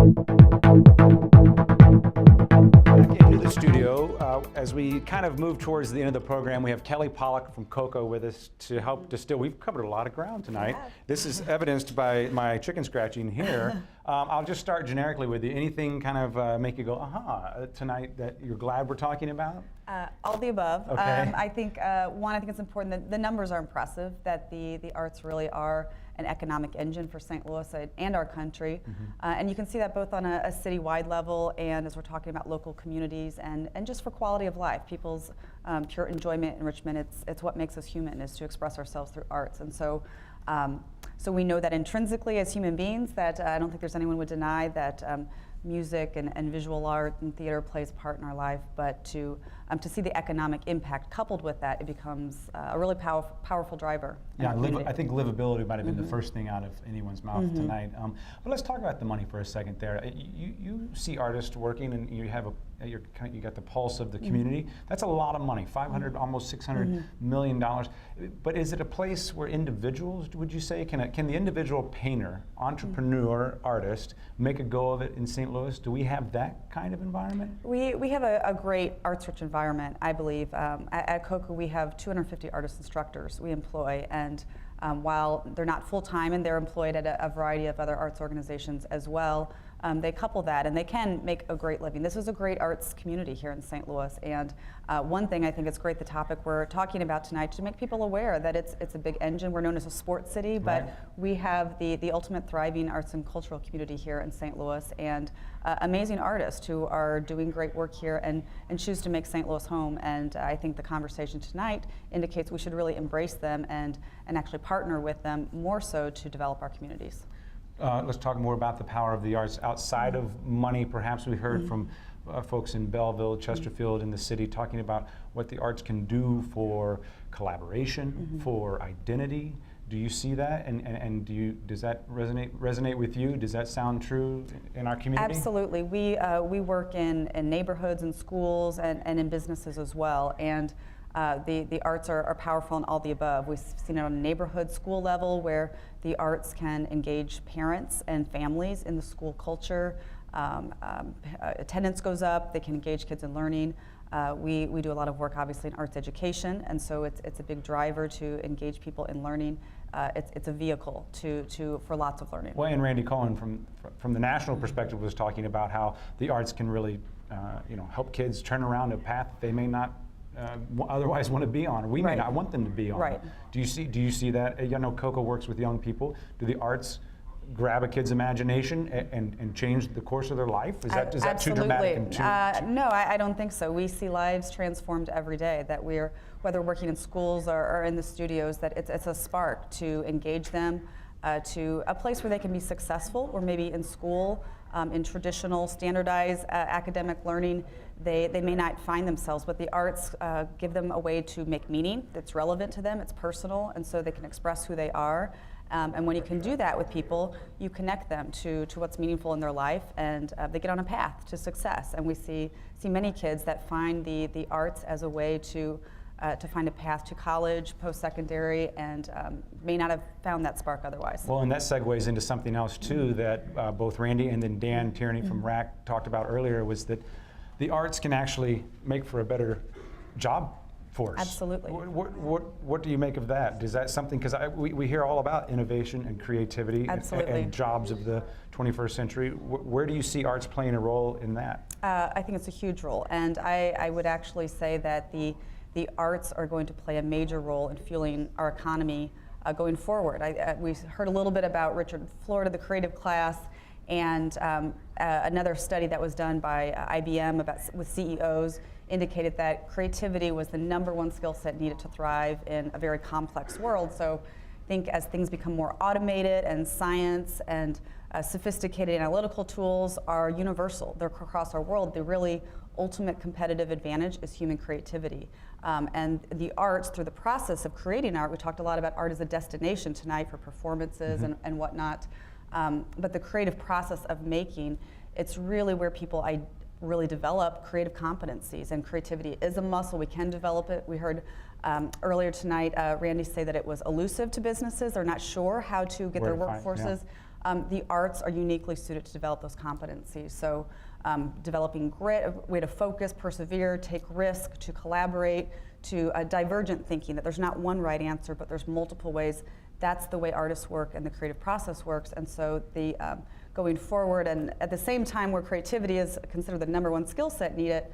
Back into the studio. As we kind of move towards the end of the program, we have Kelly Pollock from Cocoa with us to help distill. We've covered a lot of ground tonight. This is evidenced by my chicken scratching here. I'll just start generically with you. Anything kind of make you go, aha, tonight that you're glad we're talking about? All the above. Okay. I think, one, I think it's important that the numbers are impressive, that the arts really are an economic engine for St. Louis and our country. And you can see that both on a citywide level and as we're talking about local communities and just for quality of life. People's pure enjoyment, enrichment, it's what makes us human, is to express ourselves through arts. And so, so we know that intrinsically as human beings that I don't think there's anyone would deny that music and visual art and theater plays a part in our life, but to see the economic impact coupled with that, it becomes a really powerful driver. Yeah, I think livability might have been the first thing out of anyone's mouth tonight. But let's talk about the money for a second there. You see artists working and you have you got the pulse of the community. That's a lot of money, 500, almost $600 million. But is it a place where individuals, would you say, can the individual painter, entrepreneur, artist make a go of it in St. Louis? Do we have that kind of environment? We have a great arts-rich environment, I believe. At Cocoa, we have 250 artist instructors we employ, and while they're not full-time and they're employed at a variety of other arts organizations as well, they couple that and they can make a great living. This is a great arts community here in St. Louis, and one thing I think it's great, the topic we're talking about tonight, to make people aware that it's a big engine. We're known as a sports city, but we have the ultimate thriving arts and cultural community here in St. Louis, and amazing artists who are doing great work here and choose to make St. Louis home. And I think the conversation tonight indicates we should really embrace them and actually partner with them more so to develop our communities. Let's talk more about the power of the arts outside of money. Perhaps we heard from folks in Belleville, Chesterfield, in the city, talking about what the arts can do for collaboration, for identity. Do you see that, and does that resonate with you? Does that sound true in our community? Absolutely. We work in neighborhoods and schools and in businesses as well, and the arts are powerful in all the above. We've seen it on a neighborhood school level where the arts can engage parents and families in the school culture. Attendance goes up, they can engage kids in learning. We do a lot of work obviously in arts education, and so it's a big driver to engage people in learning. It's a vehicle for lots of learning. Well, and Randy Cohen from the national perspective was talking about how the arts can really help kids turn around a path they may not otherwise want to be on, or we may not want them to be on. Right. Do you see that? I know Cocoa works with young people. Do the arts grab a kid's imagination and change the course of their life? Is that too dramatic and too no, I don't think so. We see lives transformed every day, that whether working in schools or in the studios, that it's a spark to engage them to a place where they can be successful, or maybe in school, in traditional standardized academic learning, they may not find themselves, but the arts give them a way to make meaning that's relevant to them, it's personal, and so they can express who they are. And when you can do that with people, you connect them to what's meaningful in their life, and they get on a path to success. And we see many kids that find the arts as a way to find a path to college, post-secondary, and may not have found that spark otherwise. Well, and that segues into something else too that both Randy and then Dan Tierney from RAC talked about earlier, was that the arts can actually make for a better job force. Absolutely. What do you make of that? Is that something, because we hear all about innovation and creativity and jobs of the 21st century. Where do you see arts playing a role in that? I think it's a huge role, and I would actually say that the arts are going to play a major role in fueling our economy going forward. We heard a little bit about Richard Florida, the creative class, and another study that was done by IBM with CEOs indicated that creativity was the #1 skill set needed to thrive in a very complex world. So I think as things become more automated and science and sophisticated analytical tools are universal, they're across our world, the really ultimate competitive advantage is human creativity. And the arts, through the process of creating art, we talked a lot about art as a destination tonight for performances and whatnot, but the creative process of making, it's really where people really develop creative competencies, and creativity is a muscle. We can develop it. We heard earlier tonight Randy say that it was elusive to businesses. They're not sure how to get their workforces the arts are uniquely suited to develop those competencies. So developing grit, a way to focus, persevere, take risk, to collaborate, to divergent thinking, that there's not one right answer, but there's multiple ways. That's the way artists work and the creative process works. And so the going forward, and at the same time where creativity is considered the #1 skill set needed,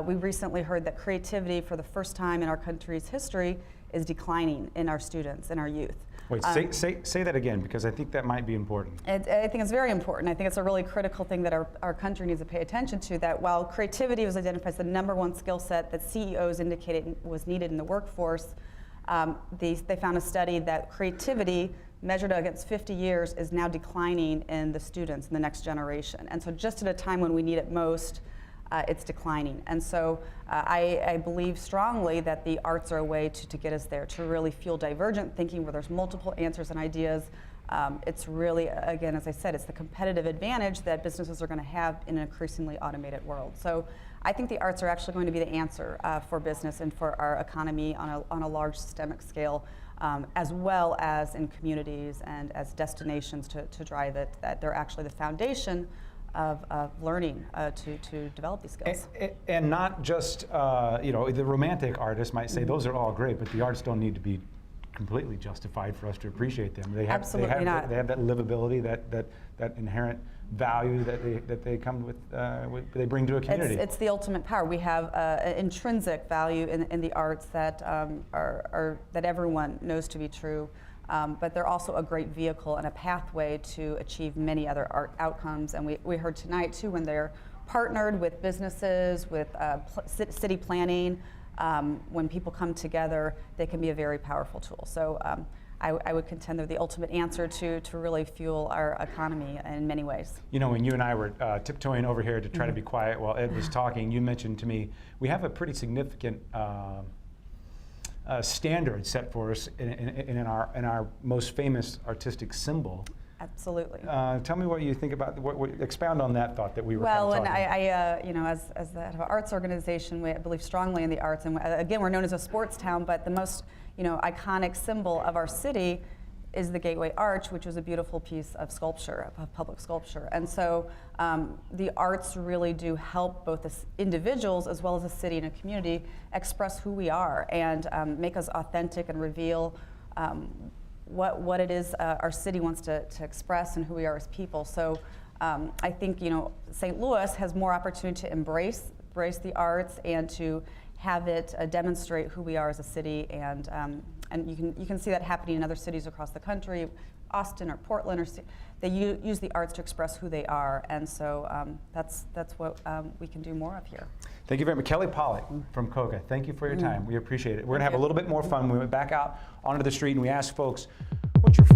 we recently heard that creativity for the first time in our country's history is declining in our students, in our youth. Wait, say that again, because I think that might be important. I think it's very important. I think it's a really critical thing that our country needs to pay attention to, that while creativity was identified as the #1 skill set that CEOs indicated was needed in the workforce, they found a study that creativity measured against 50 years is now declining in the students in the next generation. And so just at a time when we need it most, it's declining. And so I believe strongly that the arts are a way to get us there, to really fuel divergent thinking where there's multiple answers and ideas. It's really, again, as I said, it's the competitive advantage that businesses are going to have in an increasingly automated world. So I think the arts are actually going to be the answer for business and for our economy on a large systemic scale, as well as in communities and as destinations to drive it, that they're actually the foundation of learning to develop these skills. And not just, the romantic artists might say those are all great, but the arts don't need to be completely justified for us to appreciate them. They have, Absolutely not. They have that livability, that inherent value that they come with, they bring to a community. It's the ultimate power. We have intrinsic value in the arts that that everyone knows to be true. But they're also a great vehicle and a pathway to achieve many other art outcomes. And we heard tonight, too, when they're partnered with businesses, with city planning, when people come together, they can be a very powerful tool. So I would contend they're the ultimate answer to really fuel our economy in many ways. You know, when you and I were tiptoeing over here to try to be quiet while Ed was talking, you mentioned to me, we have a pretty significant standard set for us in our most famous artistic symbol. Absolutely. Tell me what you think about. Expound on that thought that we were. Well, kind of and as the head of an arts organization, we believe strongly in the arts, and again, we're known as a sports town, but the most iconic symbol of our city is the Gateway Arch, which was a beautiful piece of sculpture, of public sculpture. And so the arts really do help both as individuals as well as a city and a community express who we are and make us authentic and reveal what it is our city wants to express and who we are as people. So I think St. Louis has more opportunity to embrace the arts and to have it demonstrate who we are as a city, and you can see that happening in other cities across the country, Austin or Portland, they use the arts to express who they are, and so that's what we can do more of here. Thank you very much. Kelly Pollock from COCA, thank you for your time. We appreciate it. We're going to have a little bit more fun. We went back out onto the street and we asked folks, what's your